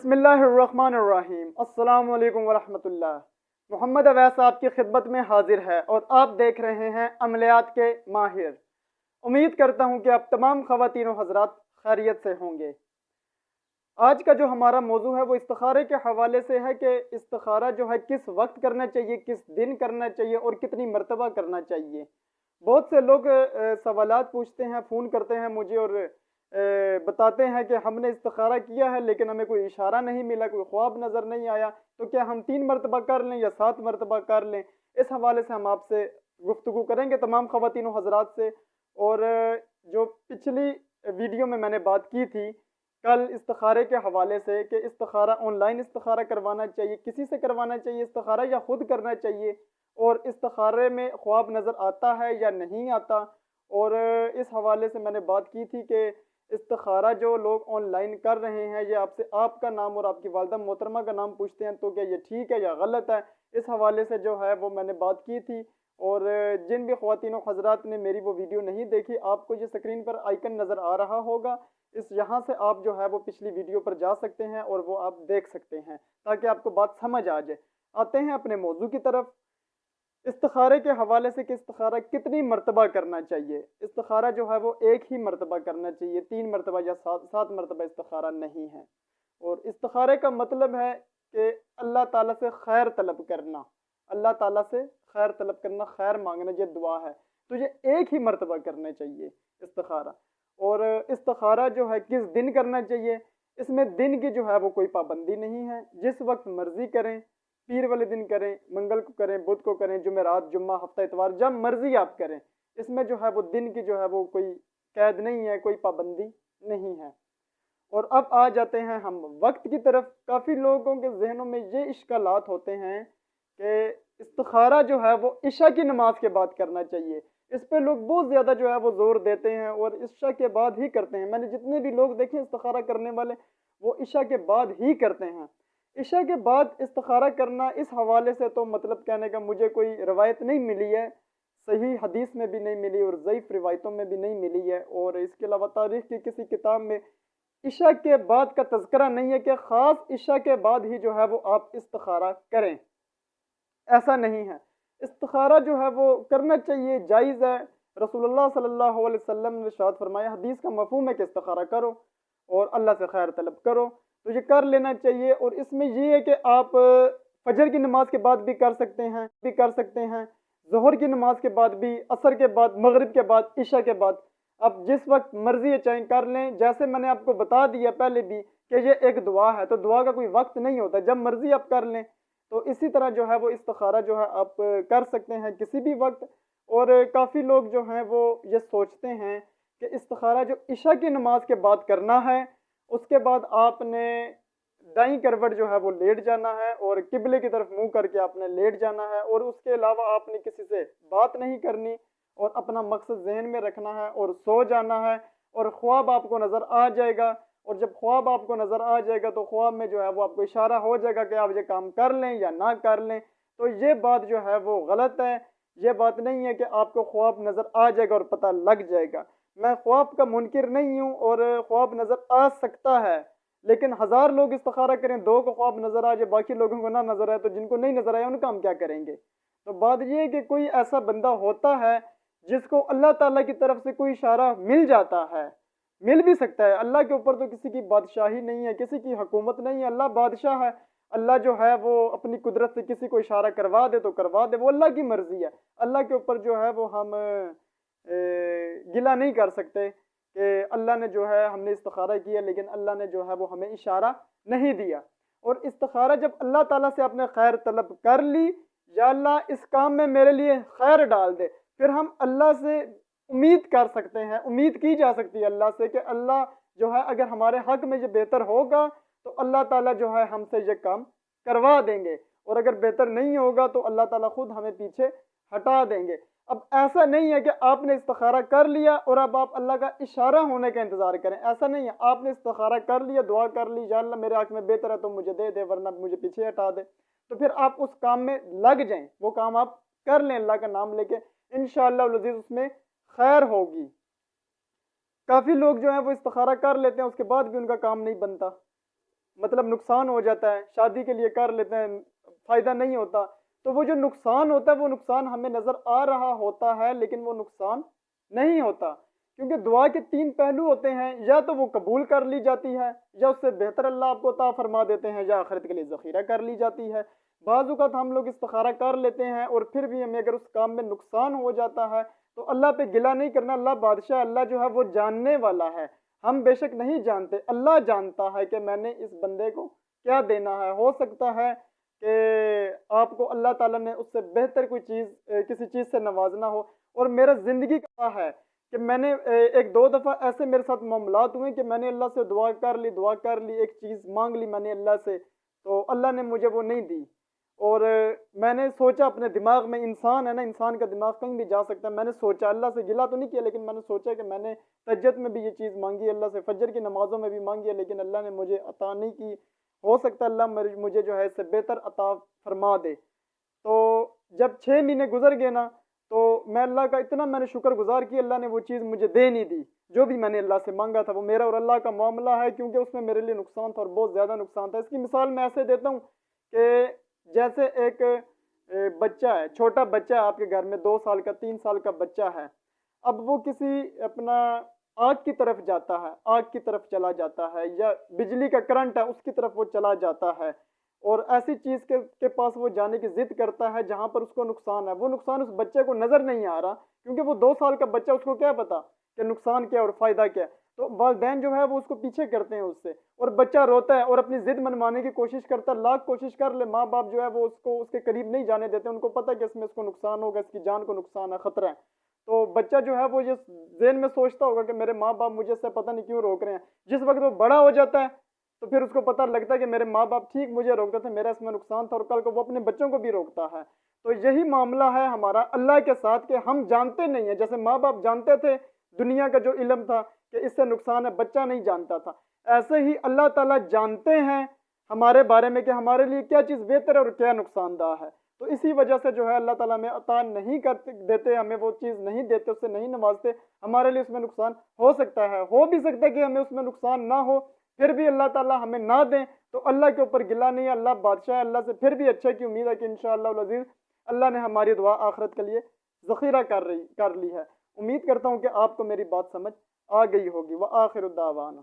بسم اللہ الرحمن الرحیم۔ السلام علیکم ورحمۃ اللہ۔ محمد اویس آپ کی خدمت میں حاضر ہے اور آپ دیکھ رہے ہیں عملیات کے ماہر۔ امید کرتا ہوں کہ آپ تمام خواتین و حضرات خیریت سے ہوں گے۔ آج کا جو ہمارا موضوع ہے وہ استخارے کے حوالے سے ہے کہ استخارہ جو ہے کس وقت کرنا چاہیے، کس دن کرنا چاہیے اور کتنی مرتبہ کرنا چاہیے۔ بہت سے لوگ سوالات پوچھتے ہیں، فون کرتے ہیں مجھے اور بتاتے ہیں کہ ہم نے استخارہ کیا ہے لیکن ہمیں کوئی اشارہ نہیں ملا، کوئی خواب نظر نہیں آیا، تو کیا ہم 3 مرتبہ کر لیں یا 7 مرتبہ کر لیں؟ اس حوالے سے ہم آپ سے گفتگو کریں گے تمام خواتین و حضرات سے۔ اور جو پچھلی ویڈیو میں نے بات کی تھی کل استخارے کے حوالے سے کہ استخارہ آن لائن استخارہ کروانا چاہیے، کسی سے کروانا چاہیے استخارہ یا خود کرنا چاہیے، اور استخارے میں خواب نظر آتا ہے یا نہیں آتا، اور اس حوالے سے میں نے بات کی تھی کہ استخارہ جو لوگ آن لائن کر رہے ہیں یہ آپ سے آپ کا نام اور آپ کی والدہ محترمہ کا نام پوچھتے ہیں، تو کیا یہ ٹھیک ہے یا غلط ہے؟ اس حوالے سے جو ہے وہ میں نے بات کی تھی۔ اور جن بھی خواتین و حضرات نے میری وہ ویڈیو نہیں دیکھی، آپ کو یہ سکرین پر آئیکن نظر آ رہا ہوگا، یہاں سے آپ جو ہے وہ پچھلی ویڈیو پر جا سکتے ہیں اور وہ آپ دیکھ سکتے ہیں تاکہ آپ کو بات سمجھ آ جائے۔ آتے ہیں اپنے موضوع کی طرف۔ استخارے کے حوالے سے کہ استخارہ کتنی مرتبہ کرنا چاہیے۔ استخارہ جو ہے وہ ایک ہی مرتبہ کرنا چاہیے، 3 مرتبہ یا 7 مرتبہ استخارہ نہیں ہے۔ اور استخارے کا مطلب ہے کہ اللہ تعالیٰ سے خیر طلب کرنا، اللہ تعالیٰ سے خیر طلب کرنا، خیر مانگنا، یہ دعا ہے، تو یہ ایک ہی مرتبہ کرنا چاہیے استخارہ۔ اور استخارہ جو ہے کس دن کرنا چاہیے، اس میں دن کی جو ہے وہ کوئی پابندی نہیں ہے، جس وقت مرضی کریں، پیر والے دن کریں، منگل کو کریں، بدھ کو کریں، جمعرات، جمعہ، ہفتہ اتوار، جب مرضی آپ کریں۔ اس میں جو ہے وہ دن کی جو ہے وہ کوئی قید نہیں ہے، کوئی پابندی نہیں ہے۔ اور اب آ جاتے ہیں ہم وقت کی طرف۔ کافی لوگوں کے ذہنوں میں یہ اشکالات ہوتے ہیں کہ استخارہ جو ہے وہ عشاء کی نماز کے بعد کرنا چاہیے۔ اس پہ لوگ بہت زیادہ جو ہے وہ زور دیتے ہیں اور عشاء کے بعد ہی کرتے ہیں۔ میں نے جتنے بھی لوگ دیکھے استخارہ کرنے والے وہ عشاء کے بعد ہی کرتے ہیں۔ عشاء کے بعد استخارہ کرنا اس حوالے سے تو مطلب کہنے کا مجھے کوئی روایت نہیں ملی ہے، صحیح حدیث میں بھی نہیں ملی اور ضعیف روایتوں میں بھی نہیں ملی ہے، اور اس کے علاوہ تاریخ کی کسی کتاب میں عشاء کے بعد کا تذکرہ نہیں ہے کہ خاص عشاء کے بعد ہی جو ہے وہ آپ استخارہ کریں، ایسا نہیں ہے۔ استخارہ جو ہے وہ کرنا چاہیے، جائز ہے۔ رسول اللہ صلی اللہ علیہ وسلم نے ارشاد فرمایا، حدیث کا مفہوم ہے کہ استخارہ کرو اور اللہ سے خیر طلب کرو، تو یہ کر لینا چاہیے۔ اور اس میں یہ ہے کہ آپ فجر کی نماز کے بعد بھی کر سکتے ہیں، ظہر کی نماز کے بعد بھی، عصر کے بعد، مغرب کے بعد، عشاء کے بعد، اب جس وقت مرضی ہے چاہیں کر لیں۔ جیسے میں نے آپ کو بتا دیا پہلے بھی کہ یہ ایک دعا ہے، تو دعا کا کوئی وقت نہیں ہوتا، جب مرضی آپ کر لیں۔ تو اسی طرح جو ہے وہ استخارہ جو ہے آپ کر سکتے ہیں کسی بھی وقت۔ اور کافی لوگ جو ہیں وہ یہ سوچتے ہیں کہ استخارہ جو عشاء کی نماز کے بعد کرنا ہے، اس کے بعد آپ نے دائیں کروٹ جو ہے وہ لیٹ جانا ہے اور قبلے کی طرف منہ کر کے آپ نے لیٹ جانا ہے، اور اس کے علاوہ آپ نے کسی سے بات نہیں کرنی اور اپنا مقصد ذہن میں رکھنا ہے اور سو جانا ہے۔ اور خواب آپ کو نظر آ جائے گا، اور جب خواب آپ کو نظر آ جائے گا تو خواب میں جو ہے وہ آپ کو اشارہ ہو جائے گا کہ آپ یہ کام کر لیں یا نہ کر لیں، تو یہ بات جو ہے وہ غلط ہے۔ یہ بات نہیں ہے کہ آپ کو خواب نظر آ جائے گا اور پتہ لگ جائے گا۔ میں خواب کا منکر نہیں ہوں، اور خواب نظر آ سکتا ہے، لیکن 1000 لوگ استخارہ کریں، 2 کو خواب نظر آ جائے، باقی لوگوں کو نہ نظر آئے، تو جن کو نہیں نظر آیا ان کا ہم کیا کریں گے؟ تو بات یہ ہے کہ کوئی ایسا بندہ ہوتا ہے جس کو اللہ تعالیٰ کی طرف سے کوئی اشارہ مل جاتا ہے، مل بھی سکتا ہے۔ اللہ کے اوپر تو کسی کی بادشاہی نہیں ہے، کسی کی حکومت نہیں ہے، اللہ بادشاہ ہے۔ اللہ جو ہے وہ اپنی قدرت سے کسی کو اشارہ کروا دے تو کروا دے، وہ اللہ کی مرضی ہے۔ اللہ کے اوپر جو ہے وہ ہم گلہ نہیں کر سکتے کہ اللہ نے جو ہے ہم نے استخارہ کیا لیکن اللہ نے جو ہے وہ ہمیں اشارہ نہیں دیا۔ اور استخارہ جب اللہ تعالیٰ سے آپ نے خیر طلب کر لی، یا اللہ اس کام میں میرے لیے خیر ڈال دے، پھر ہم اللہ سے امید کر سکتے ہیں، امید کی جا سکتی ہے اللہ سے کہ اللہ جو ہے اگر ہمارے حق میں یہ بہتر ہوگا تو اللہ تعالیٰ جو ہے ہم سے یہ کام کروا دیں گے، اور اگر بہتر نہیں ہوگا تو اللہ تعالیٰ خود ہمیں پیچھے ہٹا دیں گے۔ اب ایسا نہیں ہے کہ آپ نے استخارہ کر لیا اور اب آپ اللہ کا اشارہ ہونے کا انتظار کریں، ایسا نہیں ہے۔ آپ نے استخارہ کر لیا، دعا کر لی، یا اللہ میرے حق میں بہتر ہے تو مجھے دے دے ورنہ مجھے پیچھے ہٹا دے، تو پھر آپ اس کام میں لگ جائیں، وہ کام آپ کر لیں اللہ کا نام لے کے، انشاءاللہ العزیز اس میں خیر ہوگی۔ کافی لوگ جو ہیں وہ استخارہ کر لیتے ہیں، اس کے بعد بھی ان کا کام نہیں بنتا۔ مطلب نقصان ہو جاتا ہے، شادی کے لیے کر لیتے ہیں، فائدہ نہیں ہوتا، تو وہ جو نقصان ہوتا ہے وہ نقصان ہمیں نظر آ رہا ہوتا ہے لیکن وہ نقصان نہیں ہوتا، کیونکہ دعا کے تین پہلو ہوتے ہیں، یا تو وہ قبول کر لی جاتی ہے، یا اس سے بہتر اللہ آپ کو عطا فرما دیتے ہیں، یا آخرت کے لیے ذخیرہ کر لی جاتی ہے۔ بعض اوقات ہم لوگ استخارہ کر لیتے ہیں اور پھر بھی ہمیں اگر اس کام میں نقصان ہو جاتا ہے تو اللہ پہ گلہ نہیں کرنا، اللہ بادشاہ، اللہ جو ہے وہ جاننے والا ہے، ہم بے شک نہیں جانتے، اللہ جانتا ہے کہ میں نے اس بندے کو کیا دینا ہے۔ ہو سکتا ہے کہ آپ کو اللہ تعالیٰ نے اس سے بہتر کوئی چیز کسی چیز سے نوازنا ہو، اور میرا زندگی کا ہے کہ میں نے ایک دو دفعہ ایسے میرے ساتھ معاملات ہوئے کہ میں نے اللہ سے دعا کر لی، ایک چیز مانگ لی میں نے اللہ سے، تو اللہ نے مجھے وہ نہیں دی، اور میں نے سوچا اپنے دماغ میں، انسان ہے نا، انسان کا دماغ کہیں بھی جا سکتا ہے، میں نے سوچا، اللہ سے گلہ تو نہیں کیا لیکن میں نے سوچا کہ میں نے تہجد میں بھی یہ چیز مانگی اللہ سے، فجر کی نمازوں میں بھی مانگی ہے لیکن اللہ نے مجھے عطا نہیں کی، ہو سکتا ہے اللہ مجھے جو ہے اس سے بہتر عطا فرما دے۔ تو جب 6 مہینے گزر گئے نا، تو میں اللہ کا اتنا میں نے شکر گزار کیا، اللہ نے وہ چیز مجھے دے نہیں دی جو بھی میں نے اللہ سے مانگا تھا، وہ میرا اور اللہ کا معاملہ ہے، کیونکہ اس میں میرے لیے نقصان تھا اور بہت زیادہ نقصان تھا۔ اس کی مثال میں ایسے دیتا ہوں کہ جیسے ایک بچہ ہے، چھوٹا بچہ ہے آپ کے گھر میں، 2 سال کا 3 سال کا بچہ ہے، اب وہ کسی اپنا آگ کی طرف جاتا ہے، آگ کی طرف چلا جاتا ہے، یا بجلی کا کرنٹ ہے اس کی طرف وہ چلا جاتا ہے، اور ایسی چیز کے پاس وہ جانے کی ضد کرتا ہے جہاں پر اس کو نقصان ہے، وہ نقصان اس بچے کو نظر نہیں آ رہا، کیونکہ وہ 2 سال کا بچہ، اس کو کیا پتا کہ نقصان کیا اور فائدہ کیا ہے، تو والدین جو ہے وہ اس کو پیچھے کرتے ہیں اس سے، اور بچہ روتا ہے اور اپنی ضد منوانے کی کوشش کرتا ہے، لاکھ کوشش کر لے، ماں باپ جو ہے وہ اس کو اس کے قریب نہیں جانے دیتے، ان کو پتہ ہے کہ اس میں اس کو نقصان ہوگا، اس کی جان کو نقصان ہے، خطرہ ہے، تو بچہ جو ہے وہ یہ ذہن میں سوچتا ہوگا کہ میرے ماں باپ مجھے اس سے پتہ نہیں کیوں روک رہے ہیں، جس وقت وہ بڑا ہو جاتا ہے تو پھر اس کو پتہ لگتا ہے کہ میرے ماں باپ ٹھیک مجھے روکتے تھے، میرا اس میں نقصان تھا، اور کل کو وہ اپنے بچوں کو بھی روکتا ہے۔ تو یہی معاملہ ہے ہمارا اللہ کے ساتھ کہ ہم جانتے نہیں ہیں، جیسے ماں باپ جانتے تھے، دنیا کا جو علم تھا کہ اس سے نقصان ہے، بچہ نہیں جانتا تھا، ایسے ہی اللہ تعالیٰ جانتے ہیں ہمارے بارے میں کہ ہمارے لیے کیا چیز بہتر ہے اور کیا نقصان دہ ہے، تو اسی وجہ سے جو ہے اللہ تعالیٰ ہمیں عطا نہیں کرتے دیتے، ہمیں وہ چیز نہیں دیتے، اس سے نہیں نوازتے، ہمارے لیے اس میں نقصان ہو سکتا ہے، ہو بھی سکتا ہے کہ ہمیں اس میں نقصان نہ ہو، پھر بھی اللہ تعالیٰ ہمیں نہ دیں تو اللہ کے اوپر گلہ نہیں ہے، اللہ بادشاہ ہے، اللہ سے پھر بھی اچھے کی امید ہے کہ انشاءاللہ العزیز اللہ نے ہماری دعا آخرت کے لیے ذخیرہ کر لی ہے۔ امید کرتا ہوں کہ آپ کو میری بات سمجھ آ گئی ہوگی۔ وآخر الدعوانا